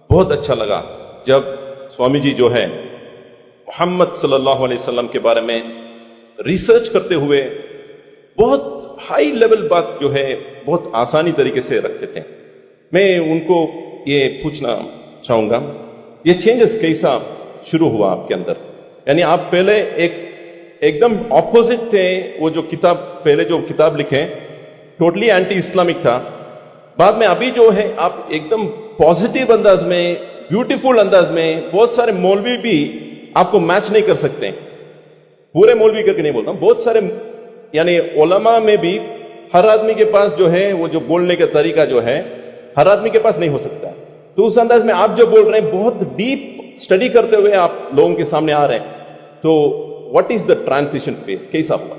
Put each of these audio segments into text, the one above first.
बहुत अच्छा लगा जब स्वामी जी जो है मोहम्मद सल्लल्लाहु अलैहि वसल्लम के बारे में रिसर्च करते हुए बहुत हाई लेवल बात जो है बहुत आसानी तरीके से रखते थे। मैं उनको ये पूछना चाहूंगा, ये चेंजेस कैसा शुरू हुआ आपके अंदर? यानी आप पहले एकदम ऑपोजिट थे, वो जो किताब पहले जो किताब लिखे टोटली एंटी इस्लामिक था, बाद में अभी जो है आप एकदम पॉजिटिव अंदाज में, ब्यूटीफुल अंदाज में, बहुत सारे मौलवी भी आपको मैच नहीं कर सकते। पूरे मौलवी करके नहीं बोलता, बहुत सारे यानी उलमा में भी हर आदमी के पास जो है वो जो बोलने का तरीका जो है हर आदमी के पास नहीं हो सकता। तो उस अंदाज में आप जो बोल रहे हैं बहुत डीप स्टडी करते हुए आप लोगों के सामने आ रहे हैं। तो what is the transition phase, कैसा हुआ?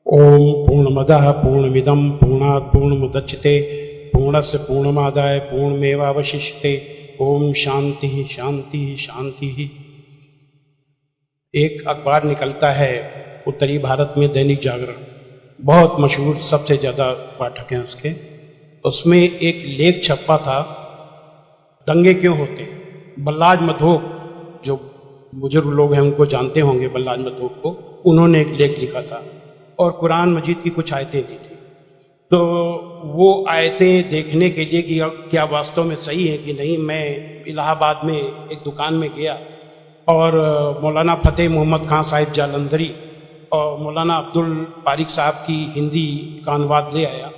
ओम पूर्णमदः पूर्णमिदं पूर्णात् पूर्णमुदच्यते पूर्णस्य पूर्णमादाय पूर्णमेवावशिष्यते। ओम शांति शांति शांति। एक अखबार निकलता है उत्तरी भारत में, दैनिक जागरण, बहुत मशहूर, सबसे ज्यादा पाठक हैं उसके। उसमें एक लेख छपा था, दंगे क्यों होते। बल्लाज मधोक, जो बुजुर्ग लोग हैं उनको जानते होंगे बल्लाज मधोक को, उन्होंने एक लेख लिखा था और कुरान मजीद की कुछ आयतें दी थी। तो वो आयतें देखने के लिए कि क्या वास्तव में सही है कि नहीं, मैं इलाहाबाद में एक दुकान में गया और मौलाना फतेह मोहम्मद खान साहिब जालंधरी और मौलाना अब्दुल पारिक साहब की हिंदी का अनुवाद ले आया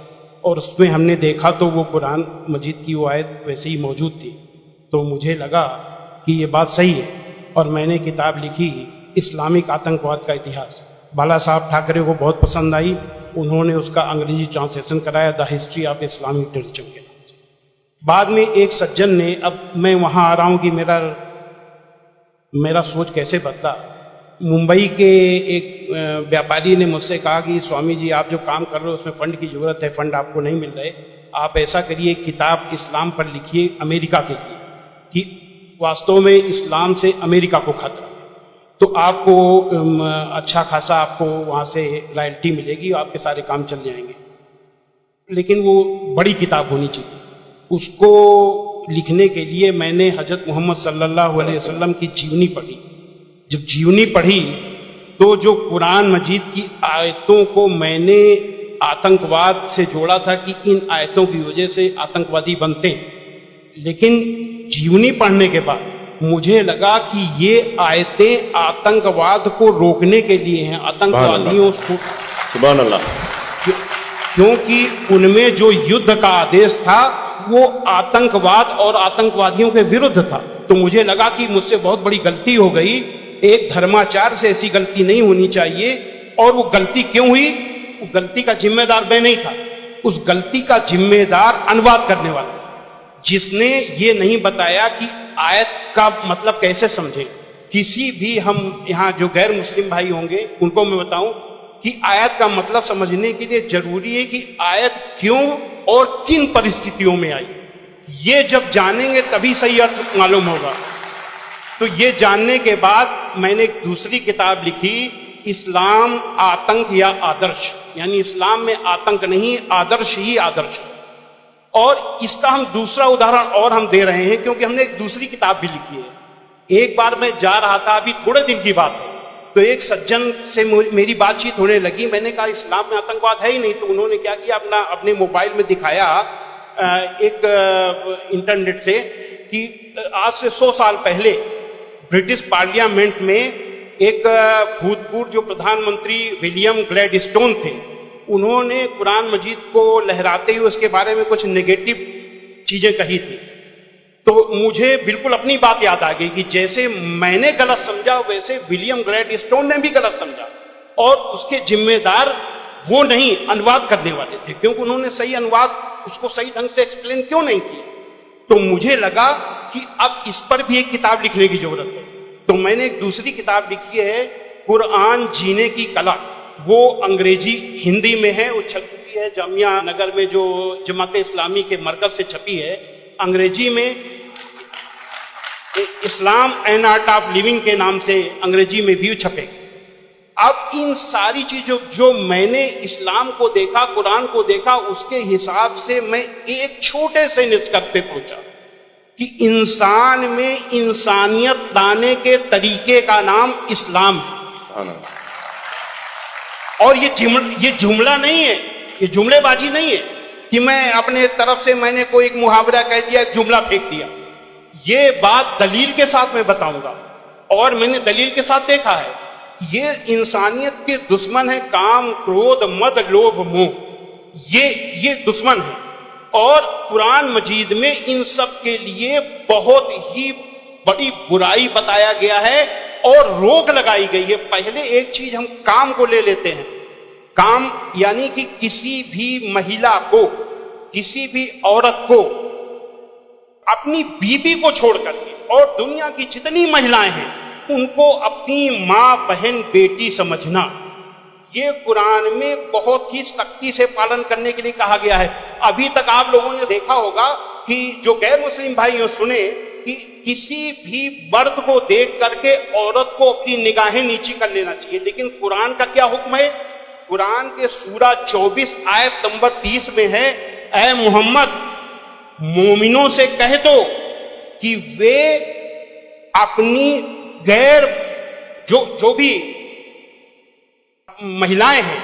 और उसमें हमने देखा तो वो कुरान मजीद की वो आयत वैसे ही मौजूद थी। तो मुझे लगा कि ये बात सही है और मैंने किताब लिखी, इस्लामिक आतंकवाद का इतिहास। बाला साहब ठाकरे को बहुत पसंद आई, उन्होंने उसका अंग्रेजी ट्रांसलेशन कराया, the history of Islamic terrorism के नाम से। बाद में एक सज्जन ने, अब मैं वहां आ रहा हूं कि मेरा सोच कैसे बदला। मुंबई के एक व्यापारी ने मुझसे कहा कि स्वामी जी आप जो काम कर रहे हो उसमें फंड की जरूरत है, फंड आपको नहीं मिल रहे, आप ऐसा करिए किताब इस्लाम पर लिखिए अमेरिका के लिए कि वास्तव में इस्लाम से अमेरिका को खतरा, तो आपको अच्छा खासा आपको वहां से रॉयल्टी मिलेगी, आपके सारे काम चल जाएंगे। लेकिन वो बड़ी किताब होनी चाहिए। उसको लिखने के लिए मैंने हजरत मोहम्मद सल्लल्लाहु अलैहि वसल्लम की जीवनी पढ़ी। जब जीवनी पढ़ी तो जो कुरान मजीद की आयतों को मैंने आतंकवाद से जोड़ा था कि इन आयतों की वजह से आतंकवादी बनते हैं, लेकिन जीवनी पढ़ने के बाद मुझे लगा कि ये आयतें आतंकवाद को रोकने के लिए हैं, आतंकवादियों को। सुभान अल्लाह। क्योंकि उनमें जो युद्ध का आदेश था वो आतंकवाद और आतंकवादियों के विरुद्ध था। तो मुझे लगा कि मुझसे बहुत बड़ी गलती हो गई, एक धर्माचार से ऐसी गलती नहीं होनी चाहिए। और वो गलती क्यों हुई, वो गलती का जिम्मेदार मैं नहीं था, उस गलती का जिम्मेदार अनुवाद करने वाला जिसने ये नहीं बताया कि आयत का मतलब कैसे समझे। किसी भी हम यहाँ जो गैर मुस्लिम भाई होंगे उनको मैं बताऊं कि आयत का मतलब समझने के लिए जरूरी है कि आयत क्यों और किन परिस्थितियों में आई। ये जब जानेंगे तभी सही अर्थ मालूम होगा। तो ये जानने के बाद मैंने एक दूसरी किताब लिखी, इस्लाम आतंक या आदर्श, यानी इस्लाम में आतंक नहीं, आदर्श ही आदर्श। और इसका हम दूसरा उदाहरण और हम दे रहे हैं क्योंकि हमने एक दूसरी किताब भी लिखी है। एक बार मैं जा रहा था, अभी थोड़े दिन की बात है, तो एक सज्जन से मेरी बातचीत होने लगी। मैंने कहा इस्लाम में आतंकवाद है ही नहीं। तो उन्होंने क्या किया, अपने मोबाइल में दिखाया एक इंटरनेट से कि आज से 100 साल पहले ब्रिटिश पार्लियामेंट में एक भूतपूर्व जो प्रधानमंत्री विलियम ग्लैडस्टोन थे, उन्होंने कुरान मजीद को लहराते हुए उसके बारे में कुछ नेगेटिव चीजें कही थी। तो मुझे बिल्कुल अपनी बात याद आ गई कि जैसे मैंने गलत समझा वैसे विलियम ग्लैडस्टोन ने भी गलत समझा, और उसके जिम्मेदार वो नहीं, अनुवाद करने वाले थे, क्योंकि उन्होंने सही अनुवाद उसको सही ढंग से एक्सप्लेन क्यों नहीं किया। तो मुझे लगा कि अब इस पर भी एक किताब लिखने की जरूरत है। तो मैंने एक दूसरी किताब लिखी है, कुरान जीने की कला। वो अंग्रेजी हिंदी में है, वो छप चुकी है जामिया नगर में जो जमाते इस्लामी के मरकज से छपी है। अंग्रेजी में इस्लाम एंड आर्ट ऑफ लिविंग के नाम से अंग्रेजी में भी छपे। अब इन सारी चीजों जो मैंने इस्लाम को देखा, कुरान को देखा, उसके हिसाब से मैं एक छोटे से निष्कर्ष पे पहुंचा कि इंसान में इंसानियत लाने के तरीके का नाम इस्लाम है। और ये जुमला नहीं है, ये जुमलेबाजी नहीं है कि मैं अपने तरफ से मैंने कोई एक मुहावरा कह दिया, एक जुमला फेंक दिया। ये बात दलील के साथ मैं बताऊंगा, और मैंने दलील के साथ देखा है। ये इंसानियत के दुश्मन है, काम, क्रोध, मद, लोभ, मोह, ये दुश्मन है। और कुरान मजीद में इन सब के लिए बहुत ही बड़ी बुराई बताया गया है और रोक लगाई गई है। पहले एक चीज हम काम को ले लेते हैं। काम यानी कि किसी भी महिला को, किसी भी औरत को अपनी बीबी को छोड़ करके, और दुनिया की जितनी महिलाएं हैं उनको अपनी मां, बहन, बेटी समझना, ये कुरान में बहुत ही सख्ती से पालन करने के लिए कहा गया है। अभी तक आप लोगों ने देखा होगा कि जो गैर मुस्लिम भाई सुने कि किसी भी मर्द को देख करके औरत को अपनी निगाहें नीची कर लेना चाहिए, लेकिन कुरान का क्या हुक्म है? कुरान के सूरा 24 आयत नंबर 30 में है, ऐ मोहम्मद मोमिनों से कह दो कि वे अपनी गैर जो भी महिलाएं हैं,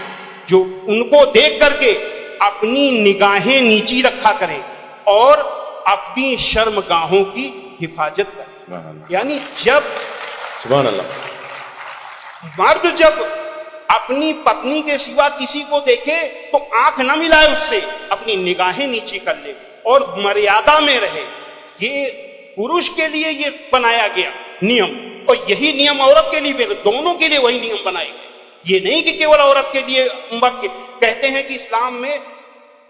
जो उनको देख करके अपनी निगाहें नीची रखा करें और अपनी शर्मगाहों की हिफाजत करें। यानी जब सुभान अल्लाह, मर्द जब अपनी पत्नी के सिवा किसी को देखे तो आंख न मिलाए उससे, अपनी निगाहें नीची कर ले और मर्यादा में रहे। ये पुरुष के लिए ये बनाया गया नियम, और यही नियम औरत के लिए भी, दोनों के लिए वही नियम बनाए गए। ये नहीं कि केवल औरत के लिए। कहते हैं कि इस्लाम में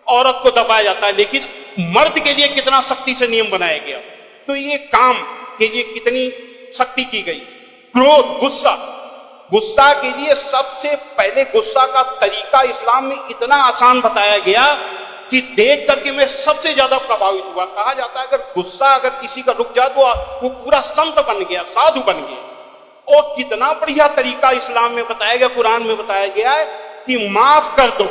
औरत को दबाया जाता है, लेकिन मर्द के लिए कितना सख्ती से नियम बनाया गया। तो ये काम के लिए कितनी सख्ती की गई। क्रोध, गुस्सा के लिए सबसे पहले गुस्सा का तरीका इस्लाम में इतना आसान बताया गया कि देख करके मैं सबसे ज्यादा प्रभावित हुआ। कहा जाता है अगर गुस्सा अगर किसी का रुक जाए तो वो पूरा संत बन गया, साधु बन गया। और कितना बढ़िया तरीका इस्लाम में बताया गया, कुरान में बताया गया है कि माफ कर दो,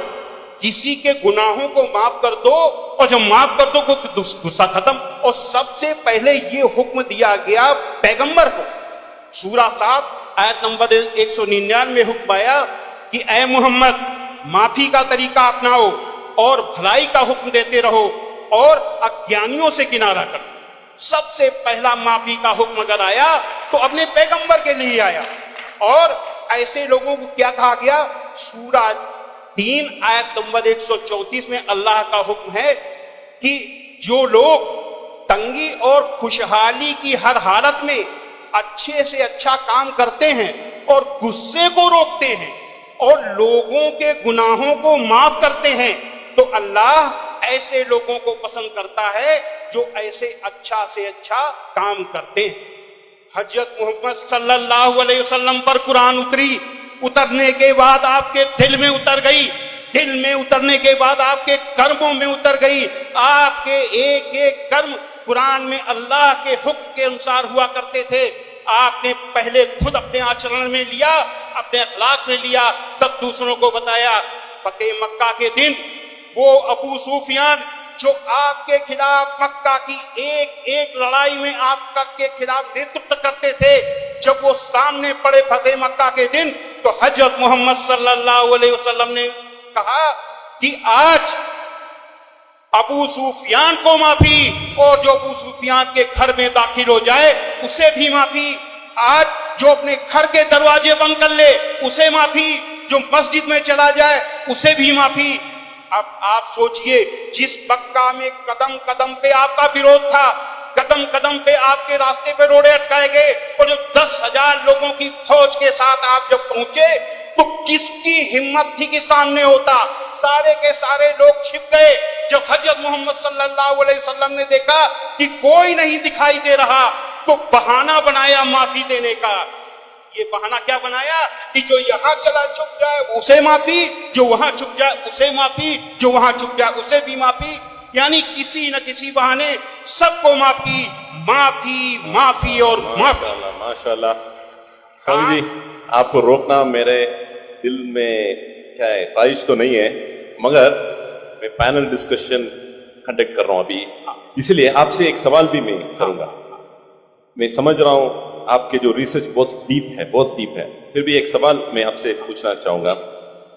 किसी के गुनाहों को माफ कर दो, और जब माफ कर दो तो गुस्सा खत्म। और सबसे पहले ये हुक्म दिया गया पैगंबर को। सूरा 7 आयत नंबर 199 हुक्म आया कि ऐ मोहम्मद माफी का तरीका अपनाओ और भलाई का हुक्म देते रहो और अज्ञानियों से किनारा करो। सबसे पहला माफी का हुक्म अगर आया तो अपने पैगंबर के लिए आया। और ऐसे लोगों को क्या कहा गया? सूरा 3 आयत नंबर 134 में अल्लाह का हुक्म है कि जो लोग तंगी और खुशहाली की हर हालत में अच्छे से अच्छा काम करते हैं और गुस्से को रोकते हैं और लोगों के गुनाहों को माफ करते हैं, तो अल्लाह ऐसे लोगों को पसंद करता है जो ऐसे अच्छा से अच्छा काम करते हैं। हजरत मोहम्मद सल्लल्लाहु अलैहि वसल्लम पर कुरान उतरने के बाद आपके दिल में उतर गई, दिल में उतरने के बाद आपके कर्मों में उतर गई। आपके एक एक कर्म कुरान में अल्लाह के हुक्म के अनुसार हुआ करते थे। आपने पहले खुद अपने आचरण में लिया, अपने अखलाक में लिया, तब दूसरों को बताया। फतेह मक्का के दिन वो अबू सुफियान जो आपके खिलाफ मक्का की एक एक लड़ाई में आपके खिलाफ नेतृत्व करते थे, जब वो सामने पड़े फतेह मक्का के दिन, तो हजरत मोहम्मद सल्लल्लाहु अलैहि वसल्लम ने कहा कि आज अबू सुफियान को माफी, और जो अबू सुफियान के घर में दाखिल हो जाए उसे भी माफी। आज जो अपने घर के दरवाजे बंद कर ले उसे माफी, जो मस्जिद में चला जाए उसे भी माफी। अब आप सोचिए, जिस मक्का में कदम कदम पे आपका विरोध था, कदम कदम पे आपके रास्ते पे रोड़े अटकाए गए, और जो 10,000 लोगों की फौज के साथ आप जब पहुंचे तो किसकी हिम्मत थी कि सामने होता? सारे के सारे लोग छिप गए। जब हजरत मोहम्मद सल्लल्लाहु अलैहि वसल्लम ने देखा कि कोई नहीं दिखाई दे रहा, तो बहाना बनाया माफी देने का। ये बहाना क्या बनाया कि जो यहां चला छुप जाए उसे माफी, जो वहां छुप जाए उसे माफी, जो वहां छुप जाए उसे भी माफी। यानी किसी न किसी बहाने सबको माफी, माफी, माफी और माफी। माशाल्लाह। स्वामी जी, आपको रोकना मेरे दिल में क्या है, ख्वाहिश तो नहीं है, मगर मैं पैनल डिस्कशन कंडक्ट कर रहा हूं अभी। इसलिए आपसे एक सवाल भी मैं करूंगा। मैं समझ रहा हूं आपके जो रिसर्च बहुत डीप है, फिर भी एक सवाल मैं आपसे पूछना चाहूंगा।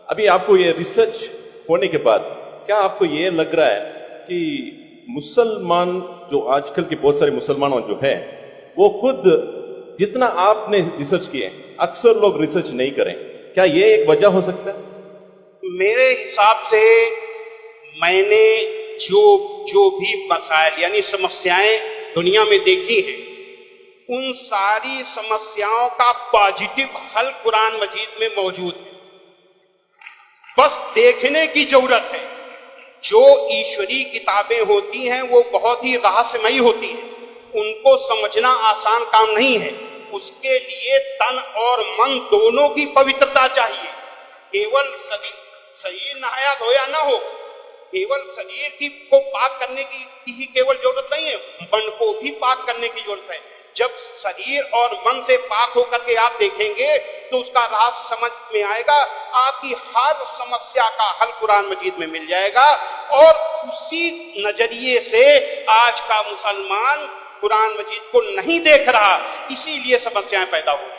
अभी आपको ये रिसर्च होने के बाद क्या आपको ये लग रहा है कि मुसलमान जो आजकल के बहुत सारे मुसलमान जो है वो खुद जितना आपने रिसर्च किए, अक्सर लोग रिसर्च नहीं करें, क्या ये एक वजह हो सकता है? मेरे हिसाब से मैंने जो भी मसाइल यानी समस्याएं दुनिया में देखी हैं, उन सारी समस्याओं का पॉजिटिव हल कुरान मजीद में मौजूद है। बस देखने की जरूरत है। जो ईश्वरी किताबें होती हैं वो बहुत ही रहस्यमयी होती हैं, उनको समझना आसान काम नहीं है। उसके लिए तन और मन दोनों की पवित्रता चाहिए। केवल शरीर नहाया धोया ना हो, केवल शरीर की को पाक करने की ही केवल जरूरत नहीं है, मन को भी पाक करने की जरूरत है। जब शरीर और मन से पाक होकर के आप देखेंगे तो उसका राज समझ में आएगा, आपकी हर समस्या का हल कुरान मजीद में मिल जाएगा। और उसी नजरिए से आज का मुसलमान कुरान मजीद को नहीं देख रहा, इसीलिए समस्याएं पैदा हो रही।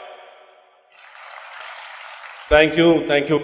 Thank you.